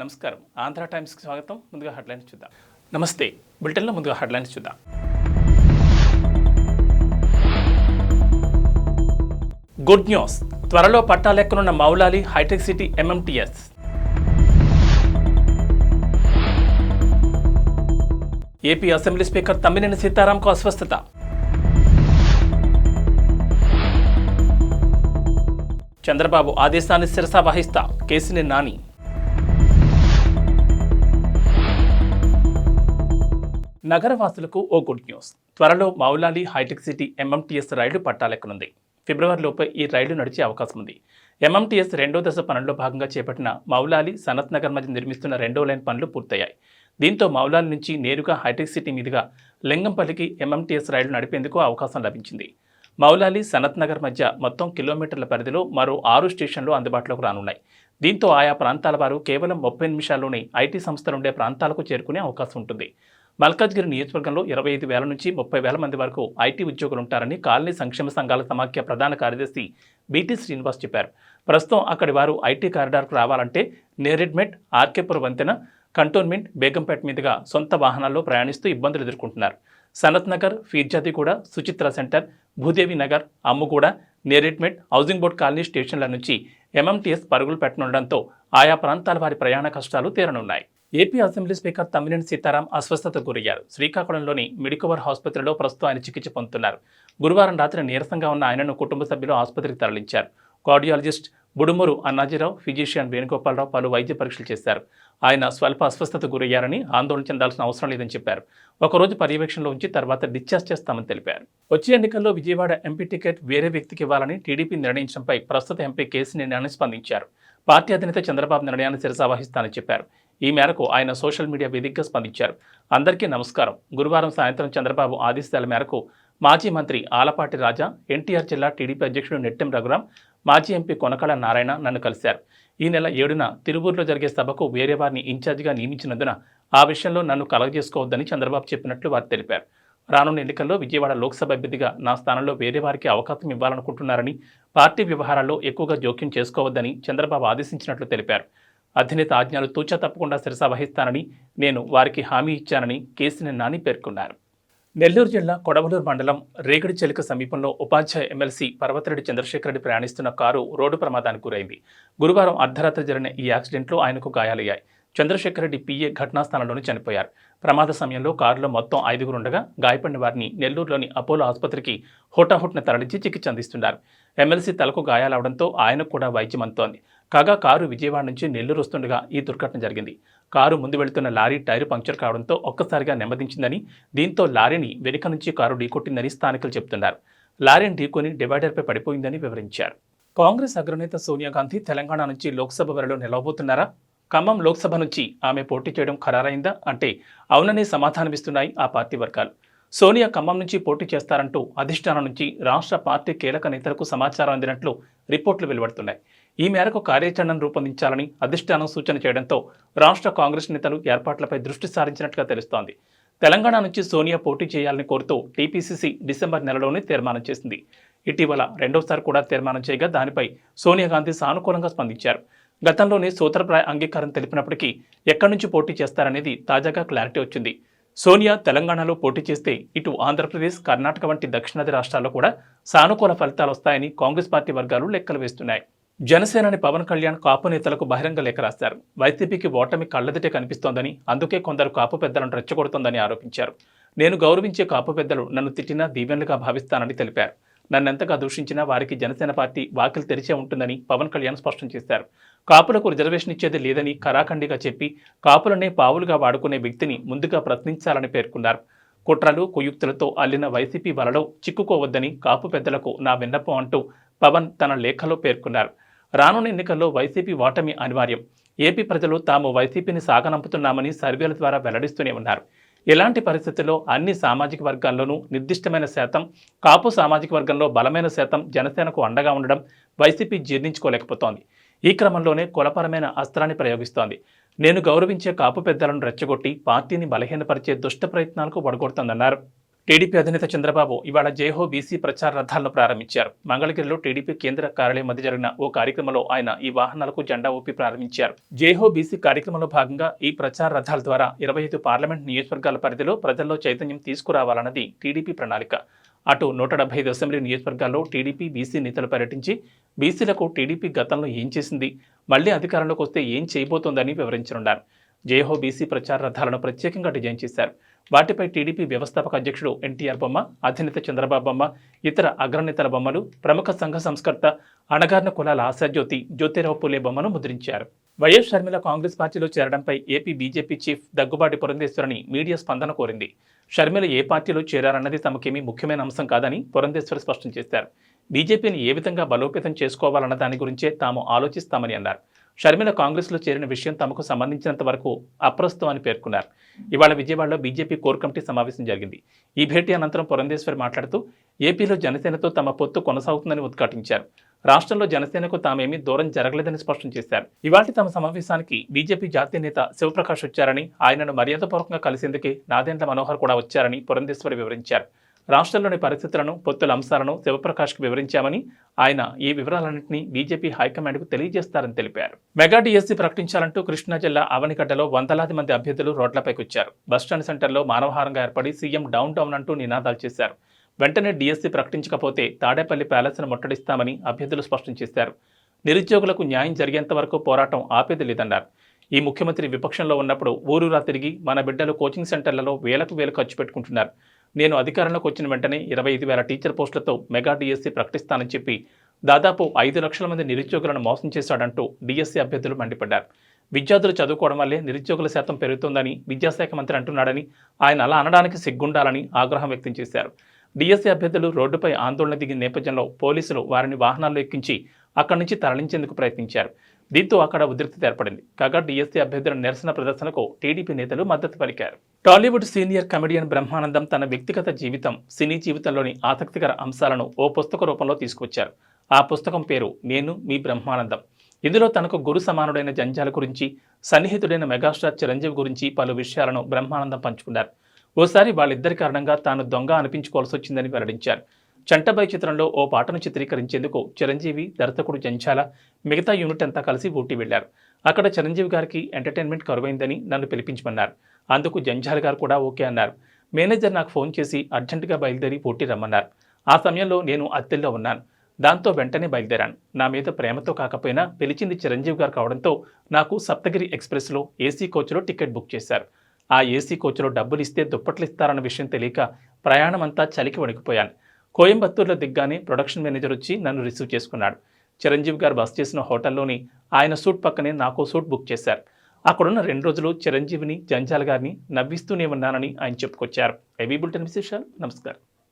నమస్కారం. ఆంధ్ర టైమ్స్కి స్వాగతం. ముందుగా హెడ్లైన్స్ చూద్దాం. నమస్తే. బులెటిన్లో ముందుగా హెడ్లైన్స్ చూద్దాం. Good news. త్వరలో పట్టాలెక్కనున్న మౌలాలి హైటెక్ City MMTS. AP assembly speaker Tammineni సీతారాంకు అస్వస్థత. చంద్రబాబు ఆదేశాన్ని శిరసా వహిస్తా కేసినేని నాని. నగరవాసులకు ఓ గుడ్ న్యూస్. త్వరలో మౌలాలి హైటెక్ సిటీ ఎంఎంటీఎస్ రైలు పట్టాలెక్కనుంది. ఫిబ్రవరిలోపే ఈ రైలు నడిచే అవకాశం ఉంది. ఎంఎంటీఎస్ రెండో దశ పనుల్లో భాగంగా చేపట్టిన మౌలాలి సనత్ నగర్ మధ్య నిర్మిస్తున్న రెండో లైన్ పనులు పూర్తయ్యాయి. దీంతో మౌలాలి నుంచి నేరుగా హైటెక్ సిటీ మీదుగా లింగంపల్లికి ఎంఎంటీఎస్ రైలు నడిపేందుకు అవకాశం లభించింది. మౌలాలి సనత్ నగర్ మధ్య మొత్తం కిలోమీటర్ల పరిధిలో మరో 6 స్టేషన్లు అందుబాటులోకి రానున్నాయి. దీంతో ఆయా ప్రాంతాల వారు కేవలం 30 నిమిషాల్లోనే ఐటీ సంస్థలుండే ప్రాంతాలకు చేరుకునే అవకాశం ఉంటుంది. మల్కాజ్గిరి నియోజకవర్గంలో 25,000 నుంచి 30,000 మంది వరకు ఐటీ ఉద్యోగులుంటారని కాలనీ సంక్షేమ సంఘాల సమాఖ్య ప్రధాన కార్యదర్శి బీటీ శ్రీనివాస్ చెప్పారు. ప్రస్తుతం అక్కడి వారు ఐటీ కారిడార్కు రావాలంటే నేరెడ్మెట్, ఆర్కేపుర వంతెన, కంటోన్మెంట్, బేగంపేట మీదుగా సొంత వాహనాల్లో ప్రయాణిస్తూ ఇబ్బందులు ఎదుర్కొంటున్నారు. Sanath Nagar, Peerzadiguda, Suchitra centre, Bhudevi Nagar, Ammuguda, Neredmet, housing board colony స్టేషన్ల నుంచి ఎంఎంటీఎస్ పరుగులు పెట్టనుండడంతో ఆయా ప్రాంతాల వారి ప్రయాణ కష్టాలు తీరనున్నాయి. AP assembly speaker Tammineni Sitaram అస్వస్థతకు గురయ్యారు. శ్రీకాకుళంలోని మెడికవర్ ఆసుపత్రిలో ప్రస్తుతం ఆయన చికిత్స పొందుతున్నారు. గురువారం రాత్రి నీరసంగా ఉన్న ఆయనను కుటుంబ సభ్యులు ఆసుపత్రికి తరలించారు. కార్డియాలజిస్ట్ బుడుమూరు అన్నాజీరావు, ఫిజిషియన్ వేణుగోపాలరావు పలు వైద్య పరీక్షలు చేశారు. ఆయన స్వల్ప అస్వస్థతకు గురయ్యారని, ఆందోళన చెందాల్సిన అవసరం లేదని చెప్పారు. ఒకరోజు పర్యవేక్షణలో ఉంచి తర్వాత డిశ్చార్జ్ చేస్తామని తెలిపారు. వచ్చే ఎన్నికల్లో విజయవాడ ఎంపీ టికెట్ వేరే వ్యక్తికి ఇవ్వాలని టీడీపీ నిర్ణయించడంపై ప్రస్తుత ఎంపీ కేసినేని నాని స్పందించారు. పార్టీ అధినేత చంద్రబాబు నిర్ణయాన్ని శిరసా వహిస్తానని చెప్పారు. ఈ మేరకు ఆయన సోషల్ మీడియా వేదికగా స్పందించారు. అందరికీ నమస్కారం. గురువారం సాయంత్రం చంద్రబాబు ఆదేశాల మేరకు మాజీ మంత్రి ఆలపాటి రాజా, ఎన్టీఆర్ జిల్లా టీడీపీ అధ్యక్షుడు నెట్టెం రఘురాం, మాజీ ఎంపీ కొనకళ నారాయణ నన్ను కలిశారు. ఈ నెల 7న తిరువూరులో జరిగే సభకు వేరే వారిని ఇన్ఛార్జిగా నియమించినందున ఆ విషయంలో నన్ను కలగజేసుకోవద్దని చంద్రబాబు చెప్పినట్లు వారు తెలిపారు. రానున్న ఎన్నికల్లో విజయవాడ లోక్సభ అభ్యర్థిగా నా స్థానంలో వేరే వారికి అవకాశం ఇవ్వాలనుకుంటున్నారని, పార్టీ వ్యవహారాల్లో ఎక్కువగా జోక్యం చేసుకోవద్దని చంద్రబాబు ఆదేశించినట్లు తెలిపారు. అధినేత ఆజ్ఞలు తూచా తప్పకుండా శిరసా వహిస్తానని నేను వారికి హామీ ఇచ్చానని కేసినేని నాని పేర్కొన్నారు. నెల్లూరు జిల్లా కొడవలూరు మండలం రేగడి చెలిక సమీపంలో ఉపాధ్యాయ ఎమ్మెల్సీ పర్వతిరెడ్డి చంద్రశేఖర్ రెడ్డి ప్రయాణిస్తున్న కారు రోడ్డు ప్రమాదానికి గురైంది. గురువారం అర్ధరాత్రి జరిగిన ఈ యాక్సిడెంట్లో ఆయనకు గాయాలయ్యాయి. చంద్రశేఖర్ రెడ్డి పిఏ ఘటనా స్థలంలోనే చనిపోయారు. ప్రమాద సమయంలో కారులో మొత్తం 5 ఉండగా గాయపడిన వారిని నెల్లూరులోని అపోలో ఆసుపత్రికి హుటాహుటిన తరలించి చికిత్స అందిస్తున్నారు. ఎమ్మెల్సీ తలకు గాయాలవడంతో ఆయనకు కూడా వైద్యం అందుతోంది. కాగా కారు విజయవాడ నుంచి నెల్లూరు వస్తుండగా ఈ దుర్ఘటన జరిగింది. కారు ముందు వెళుతున్న లారీ టైరు పంక్చర్ కావడంతో ఒక్కసారిగా నెమ్మదించిందని, దీంతో లారీని వెనుక నుంచి కారు ఢీకొట్టిందని స్థానికులు చెబుతున్నారు. లారీని ఢీకొని డివైడర్పై పడిపోయిందని వివరించారు. కాంగ్రెస్ అగ్రనేత సోనియా గాంధీ తెలంగాణ నుంచి లోక్సభ బరిలో నిలవబోతున్నారా? ఖమ్మం లోక్సభ నుంచి ఆమె పోటీ చేయడం ఖరారైందా అంటే అవుననే సమాధానమిస్తున్నాయి ఆ పార్టీ వర్గాలు. సోనియా ఖమ్మం నుంచి పోటీ చేస్తారంటూ అధిష్టానం నుంచి రాష్ట్ర పార్టీ కీలక నేతలకు సమాచారం అందినట్లు రిపోర్టులు వెలువడుతున్నాయి. ఈ మేరకు కార్యాచరణను రూపొందించాలని అధిష్టానం సూచన చేయడంతో రాష్ట్ర కాంగ్రెస్ నేతలు ఏర్పాట్లపై దృష్టి సారించినట్లుగా తెలుస్తోంది. తెలంగాణ నుంచి సోనియా పోటీ చేయాలని కోరుతూ టీపీసీసీ డిసెంబర్ నెలలోనే తీర్మానం చేసింది. ఇటీవల రెండోసారి కూడా తీర్మానం చేయగా దానిపై సోనియా గాంధీ సానుకూలంగా స్పందించారు. గతంలోనే సూత్రప్రాయ అంగీకారం తెలిపినప్పటికీ ఎక్కడి నుంచి పోటీ చేస్తారనేది తాజాగా క్లారిటీ వచ్చింది. సోనియా తెలంగాణలో పోటీ చేస్తే ఇటు ఆంధ్రప్రదేశ్, కర్ణాటక వంటి దక్షిణాది రాష్ట్రాల్లో కూడా సానుకూల ఫలితాలు వస్తాయని కాంగ్రెస్ పార్టీ వర్గాలు లెక్కలు వేస్తున్నాయి. జనసేనాని పవన్ కళ్యాణ్ కాపు నేతలకు బహిరంగ లేఖ రాశారు. వైసీపీకి ఓటమి కళ్లదిటే కనిపిస్తోందని, అందుకే కొందరు కాపు పెద్దలను రెచ్చగొడుతోందని ఆరోపించారు. నేను గౌరవించే కాపు పెద్దలు నన్ను తిట్టినా దీవెనలుగా భావిస్తానని తెలిపారు. నన్నెంతగా దూషించినా వారికి జనసేన పార్టీ వాకిలు తెరిచే ఉంటుందని పవన్ కళ్యాణ్ స్పష్టం చేశారు. కాపులకు రిజర్వేషన్ ఇచ్చేది లేదని ఖరాఖండిగా చెప్పి కాపులనే పావులుగా వాడుకునే వ్యక్తిని ముందుగా ప్రశ్నించాలని పేర్కొన్నారు. కుట్రలు, కుయుక్తులతో అల్లిన వైసీపీ వలలో చిక్కుకోవద్దని కాపు పెద్దలకు నా విన్నపం అంటూ పవన్ తన లేఖలో పేర్కొన్నారు. రానున్న ఎన్నికల్లో వైసీపీ ఓటమి అనివార్యం. ఏపీ ప్రజలు తాము వైసీపీని సాగనంపుతున్నామని సర్వేల ద్వారా వెల్లడిస్తూనే ఉన్నారు. ఇలాంటి పరిస్థితుల్లో అన్ని సామాజిక వర్గాల్లోనూ నిర్దిష్టమైన శాతం, కాపు సామాజిక వర్గంలో బలమైన శాతం జనసేనకు అండగా ఉండడం వైసీపీ జీర్ణించుకోలేకపోతోంది. ఈ క్రమంలోనే కులపరమైన అస్త్రాన్ని ప్రయోగిస్తోంది. నేను గౌరవించే కాపు పెద్దలను రెచ్చగొట్టి పార్టీని బలహీనపరిచే దుష్ట ప్రయత్నాలకు ఒడగొడుతోందన్నారు. టీడీపీ అధినేత చంద్రబాబు ఇవాళ జైహో బీసీ ప్రచార రథాలను ప్రారంభించారు. మంగళగిరిలో టీడీపీ కేంద్ర కార్యాలయం మధ్య జరిగిన ఓ కార్యక్రమంలో ఆయన ఈ వాహనాలకు జెండా ఊపి ప్రారంభించారు. జైహో బీసీ కార్యక్రమంలో భాగంగా ఈ ప్రచార రథాల ద్వారా 25 పార్లమెంట్ నియోజకవర్గాల పరిధిలో ప్రజల్లో చైతన్యం తీసుకురావాలన్నది టీడీపీ ప్రణాళిక. అటు 175 అసెంబ్లీ నియోజకవర్గాల్లో టీడీపీ బీసీ నేతలు పర్యటించి బీసీలకు టీడీపీ గతంలో ఏం చేసింది, మళ్లీ అధికారంలోకి వస్తే ఏం చేయబోతోందని వివరించనున్నారు. జైహో బీసీ ప్రచార రథాలను ప్రత్యేకంగా డిజైన్ చేశారు. వాటిపై టీడీపీ వ్యవస్థాపక అధ్యక్షుడు ఎన్టీఆర్ బొమ్మ, అధినేత చంద్రబాబు బొమ్మ, ఇతర అగ్రనేతల బొమ్మలు, ప్రముఖ సంఘ సంస్కర్త అణగారిన కులాల ఆశాజ్యోతి జ్యోతిరావు పూలే బొమ్మను ముద్రించారు. వైఎస్ షర్మిల కాంగ్రెస్ పార్టీలో చేరడంపై ఏపీ బీజేపీ చీఫ్ దగ్గుబాటి పురంధేశ్వరిని మీడియా స్పందన కోరింది. షర్మిల ఏ పార్టీలో చేరారన్నది తమకేమీ ముఖ్యమైన అంశం కాదని పురంధేశ్వరి స్పష్టం చేశారు. బీజేపీని ఏ విధంగా బలోపేతం చేసుకోవాలన్న దాని గురించే తాము ఆలోచిస్తామని అన్నారు. షర్మిల కాంగ్రెస్లో చేరిన విషయం తమకు సంబంధించినంత వరకు అప్రస్తుతం అని పేర్కొన్నారు. ఇవాళ విజయవాడలో బీజేపీ కోర్ కమిటీ సమావేశం జరిగింది. ఈ భేటీ అనంతరం పురంధేశ్వరి మాట్లాడుతూ ఏపీలో జనసేనతో తమ పొత్తు కొనసాగుతుందని ఉద్ఘాటించారు. రాష్ట్రంలో జనసేనకు తామేమీ దూరం జరగలేదని స్పష్టం చేశారు. ఇవాళ తమ సమావేశానికి బీజేపీ జాతీయ నేత శివప్రకాష్ వచ్చారని, ఆయనను మర్యాదపూర్వకంగా కలిసేందుకే నాదెండ్ల మనోహర్ కూడా వచ్చారని పురంధేశ్వరి వివరించారు. రాష్ట్రంలోని పరిస్థితులను, పొత్తుల అంశాలను శివప్రకాష్కు వివరించామని, ఆయన ఈ వివరాలన్నింటినీ బీజేపీ హైకమాండ్కు తెలియజేస్తారని తెలిపారు. మెగా డిఎస్సీ ప్రకటించాలంటూ కృష్ణా జిల్లా అవనిగడ్డలో వందలాది మంది అభ్యర్థులు రోడ్లపైకొచ్చారు. బస్టాండ్ సెంటర్లో మానవహారంగా ఏర్పడి సీఎం డౌన్ డౌన్ అంటూ నినాదాలు చేశారు. వెంటనే డిఎస్సీ ప్రకటించకపోతే తాడేపల్లి ప్యాలెస్ను ముట్టడిస్తామని అభ్యర్థులు స్పష్టం చేశారు. నిరుద్యోగులకు న్యాయం జరిగేంత వరకు పోరాటం ఆపేది లేదన్నారు. ఈ ముఖ్యమంత్రి విపక్షంలో ఉన్నప్పుడు ఊరూరా తిరిగి మన బిడ్డలు కోచింగ్ సెంటర్లలో వేలకు వేలు ఖర్చు పెట్టుకుంటున్నారు. నేను అధికారంలోకి వచ్చిన వెంటనే 25,000 టీచర్ పోస్టులతో మెగా డిఎస్సీ ప్రకటిస్తానని చెప్పి దాదాపు 5 లక్షల మంది నిరుద్యోగులను మోసం చేశాడంటూ డిఎస్సీ అభ్యర్థులు మండిపడ్డారు. విద్యార్థులు చదువుకోవడం వల్లే నిరుద్యోగుల శాతం పెరుగుతోందని విద్యాశాఖ మంత్రి అంటున్నాడని, ఆయన అలా అనడానికి సిగ్గుండాలని ఆగ్రహం వ్యక్తం చేశారు. డిఎస్సీ అభ్యర్థులు రోడ్డుపై ఆందోళన దిగిన నేపథ్యంలో పోలీసులు వారిని వాహనాల్లో ఎక్కించి అక్కడి నుంచి తరలించేందుకు ప్రయత్నించారు. దీంతో అక్కడ ఉద్రిక్తత ఏర్పడింది. కాగా డిఎస్సీ అభ్యర్థుల నిరసన ప్రదర్శనకు టీడీపీ నేతలు మద్దతు పలికారు. టాలీవుడ్ సీనియర్ కమెడియన్ బ్రహ్మానందం తన వ్యక్తిగత జీవితం, సినీ జీవితంలోని ఆసక్తికర అంశాలను ఓ పుస్తక రూపంలో తీసుకొచ్చారు. ఆ పుస్తకం పేరు నేను మీ బ్రహ్మానందం. ఇందులో తనకు గురు సమానుడైన జంజాల గురించి, సన్నిహితుడైన మెగాస్టార్ చిరంజీవి గురించి పలు విషయాలను బ్రహ్మానందం పంచుకున్నారు. ఓసారి వాళ్ళిద్దరి కారణంగా తాను దొంగ అనిపించుకోవాల్సి వచ్చిందని వెల్లడించారు. చంటబాయ్ చిత్రంలో ఓ పాటను చిత్రీకరించేందుకు చిరంజీవి, దర్శకుడు జంఛాల, మిగతా యూనిట్ అంతా కలిసి ఊటీ వెళ్లారు. అక్కడ చిరంజీవి గారికి ఎంటర్టైన్మెంట్ కరువైందని నన్ను పిలిపించమన్నారు. అందుకు జంఝాల గారు కూడా ఓకే అన్నారు. మేనేజర్ నాకు ఫోన్ చేసి అర్జెంటుగా బయలుదేరి ఊటీ రమ్మన్నారు. ఆ సమయంలో నేను అత్తెల్లో ఉన్నాను. దాంతో వెంటనే బయలుదేరాను. నా మీద ప్రేమతో కాకపోయినా పిలిచింది చిరంజీవి గారు కావడంతో నాకు సప్తగిరి ఎక్స్ప్రెస్లో ఏసీ కోచ్లో టికెట్ బుక్ చేశారు. ఆ ఏసీ కోచ్లో డబ్బులు ఇస్తే దుప్పట్లు ఇస్తారన్న విషయం తెలియక ప్రయాణం అంతా చలికి వణికిపోయాను. కోయంబత్తూరులో దిగ్గానే ప్రొడక్షన్ మేనేజర్ వచ్చి నన్ను రిసీవ్ చేసుకున్నాడు. చిరంజీవి గారు బస్ చేసిన హోటల్లోని ఆయన సూట్ పక్కనే నాకు సూట్ బుక్ చేశారు. అక్కడున్న 2 రోజులు చిరంజీవిని, జంజాల గారిని నవ్విస్తూనే ఉన్నానని ఆయన చెప్పుకొచ్చారు. ఏబీ బులెటిన్ విశేషాలు. నమస్కారం.